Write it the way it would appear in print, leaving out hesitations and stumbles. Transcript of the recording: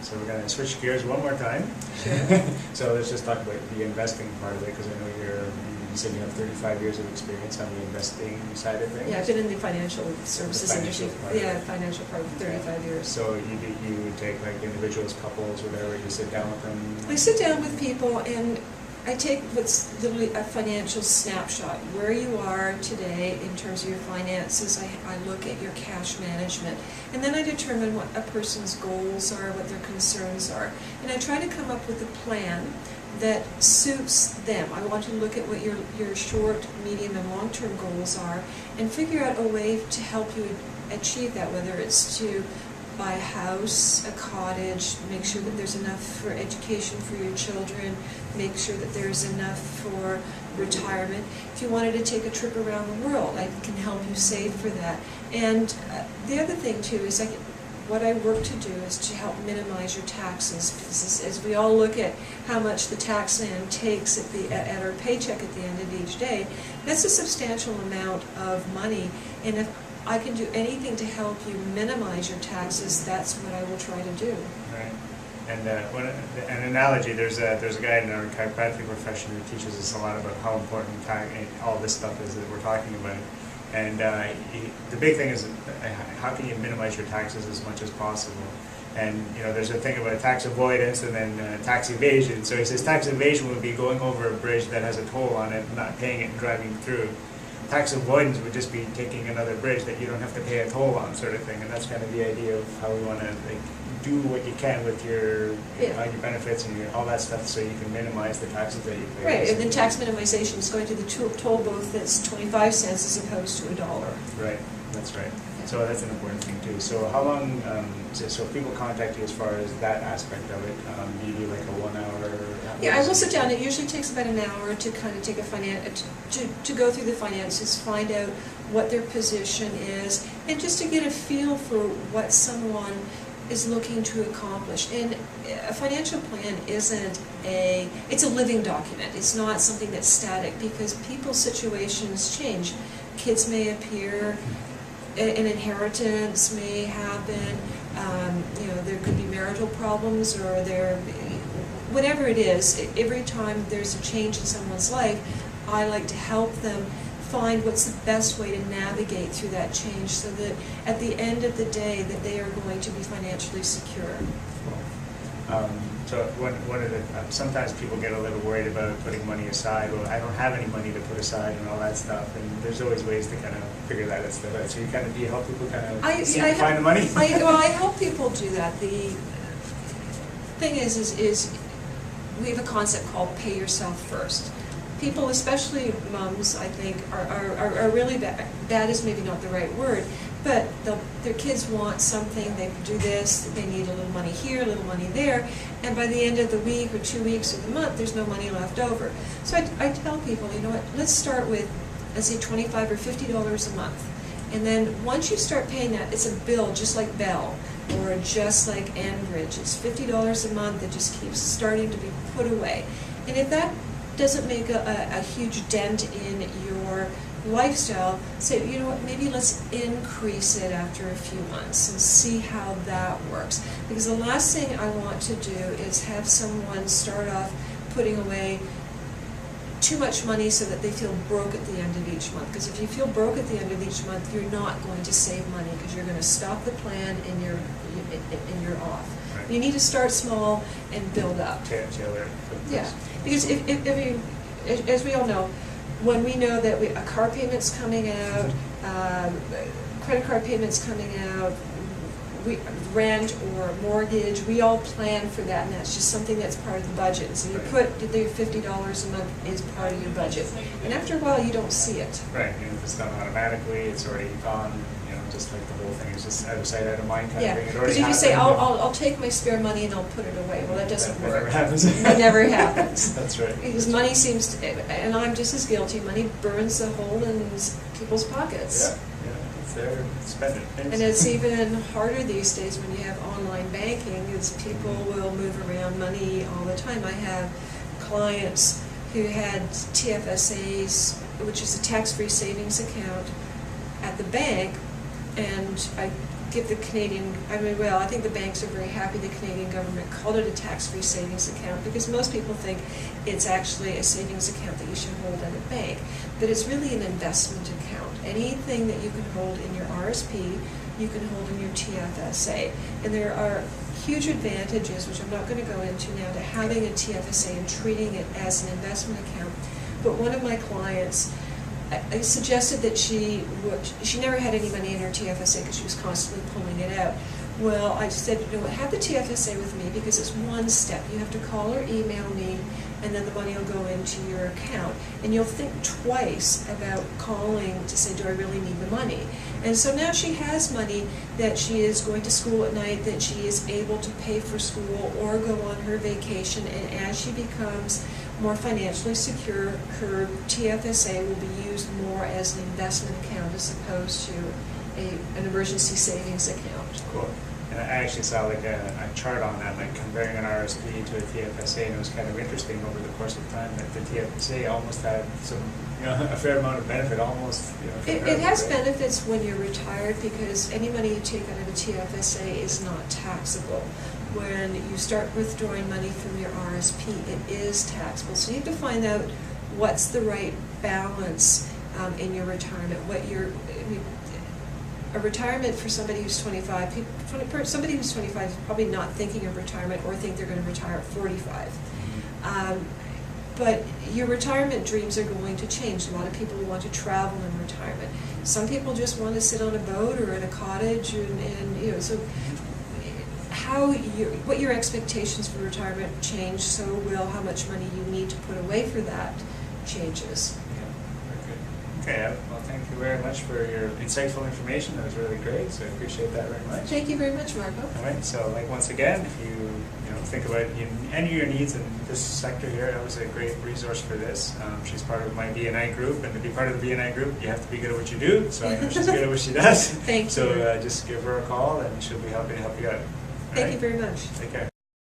So we're going to switch gears one more time. Sure. So let's just talk about the investing part of it, because I know you said you have 35 years of experience on the investing side of things. Yeah, I've been in the financial services industry. Yeah, financial part of 35 years. So you take like individuals, couples, whatever, you sit down with them? I sit down with people and I take what's literally a financial snapshot, where you are today in terms of your finances. I look at your cash management, and then I determine what a person's goals are, what their concerns are, and I try to come up with a plan that suits them. I want to look at what your short, medium, and long-term goals are and figure out a way to help you achieve that, whether it's to buy a house, a cottage, make sure that there's enough for education for your children, make sure that there's enough for retirement. If you wanted to take a trip around the world, I can help you save for that. And the other thing too is what I work to do is to help minimize your taxes, because as we all look at how much the tax man takes at our paycheck at the end of each day, that's a substantial amount of money, and if I can do anything to help you minimize your taxes, that's what I will try to do. Right. And an analogy, there's a guy in our chiropractic profession who teaches us a lot about how important all this stuff is that we're talking about. And the big thing is how can you minimize your taxes as much as possible? And there's a thing about tax avoidance and then tax evasion. So he says tax evasion would be going over a bridge that has a toll on it, not paying it and driving through. Tax avoidance would just be taking another bridge that you don't have to pay a toll on, sort of thing. And that's kind of the idea of how we want to do what you can with your benefits and all that stuff, so you can minimize the taxes that you pay. Right, and then tax minimization is going to the toll booth that's 25 cents as opposed to $1. Right, that's right. So that's an important thing too. So how long, so if people contact you as far as that aspect of it, do you do like a 1 hour? Yeah, I will sit down. It usually takes about an hour to kind of take to go through the finances, find out what their position is, and just to get a feel for what someone is looking to accomplish. And a financial plan it's a living document. It's not something that's static, because people's situations change. Kids may appear, an inheritance may happen, there could be marital problems, or whatever it is. Every time there's a change in someone's life, I like to help them find what's the best way to navigate through that change, so that at the end of the day that they are going to be financially secure. So one of the sometimes people get a little worried about putting money aside. Well, I don't have any money to put aside and all that stuff. And there's always ways to kind of figure that out. So do you help people kind of find the money? I help people do that. The thing is we have a concept called pay yourself first. People, especially moms, I think, are really bad. Bad is maybe not the right word, but their kids want something, they do this, they need a little money here, a little money there, and by the end of the week or 2 weeks or the month, there's no money left over. So I tell people, you know what, let's start with, let's say $25 or $50 a month. And then once you start paying that, it's a bill just like Bell or just like Enbridge. It's $50 a month that just keeps starting to be put away. And if that doesn't make a huge dent in your lifestyle, say, you know what, maybe let's increase it after a few months and see how that works. Because the last thing I want to do is have someone start off putting away too much money so that they feel broke at the end of each month. Because if you feel broke at the end of each month, you're not going to save money, because you're going to stop the plan and you're off. Right. You need to start small and build up. Yeah, because if as we all know, when we know that a car payment's coming out, credit card payment's coming out, rent or mortgage, we all plan for that, and that's just something that's part of the budget. And so you put the $50 a month is part of your budget, and after a while you don't see it. Right, and if it's done automatically, it's already gone. Just like the whole thing is just out of sight, out of mind kind of thing. Because if you say, I'll take my spare money and I'll put it away, well, that doesn't work. Never happens. It never happens. That's right. Because money seems to, and I'm just as guilty, money burns a hole in people's pockets. Yeah, it's there, spend it. And it's even harder these days when you have online banking, is people will move around money all the time. I have clients who had TFSAs, which is a tax-free savings account, at the bank, and I give the Canadian, I think the banks are very happy the Canadian government called it a tax-free savings account, because most people think it's actually a savings account that you should hold at a bank. But it's really an investment account. Anything that you can hold in your RSP, you can hold in your TFSA. And there are huge advantages, which I'm not going to go into now, to having a TFSA and treating it as an investment account. But one of my clients, I suggested that she never had any money in her TFSA because she was constantly pulling it out. Well, I said, have the TFSA with me, because it's one step. You have to call or email me, and then the money will go into your account. And you'll think twice about calling to say, do I really need the money? And so now she has money that she is going to school at night, that she is able to pay for school or go on her vacation, and as she becomes more financially secure, her TFSA will be used more as an investment account as opposed to an emergency savings account. Cool. And I actually saw like a chart on that, like comparing an RSP to a TFSA, and it was kind of interesting over the course of time that the TFSA almost had some, a fair amount of benefit, almost. It has benefits when you're retired, because any money you take out of a TFSA is not taxable. When you start withdrawing money from your RSP, it is taxable. So you have to find out what's the right balance in your retirement. A retirement for somebody who's 25, somebody who's 25 is probably not thinking of retirement or think they're going to retire at 45. But your retirement dreams are going to change. A lot of people want to travel in retirement. Some people just want to sit on a boat or in a cottage, and so what your expectations for retirement change, so will how much money you need to put away for that changes. Okay, well, thank you very much for your insightful information. That was really great, so I appreciate that very much. Thank you very much, Marco. All right, so once again, if you think about any of your needs in this sector here, that was a great resource for this. She's part of my BNI group, and to be part of the BNI group, you have to be good at what you do, so I know she's good at what she does. Thank you. So just give her a call, and she'll be happy to help you out. Thank you very much. Take care.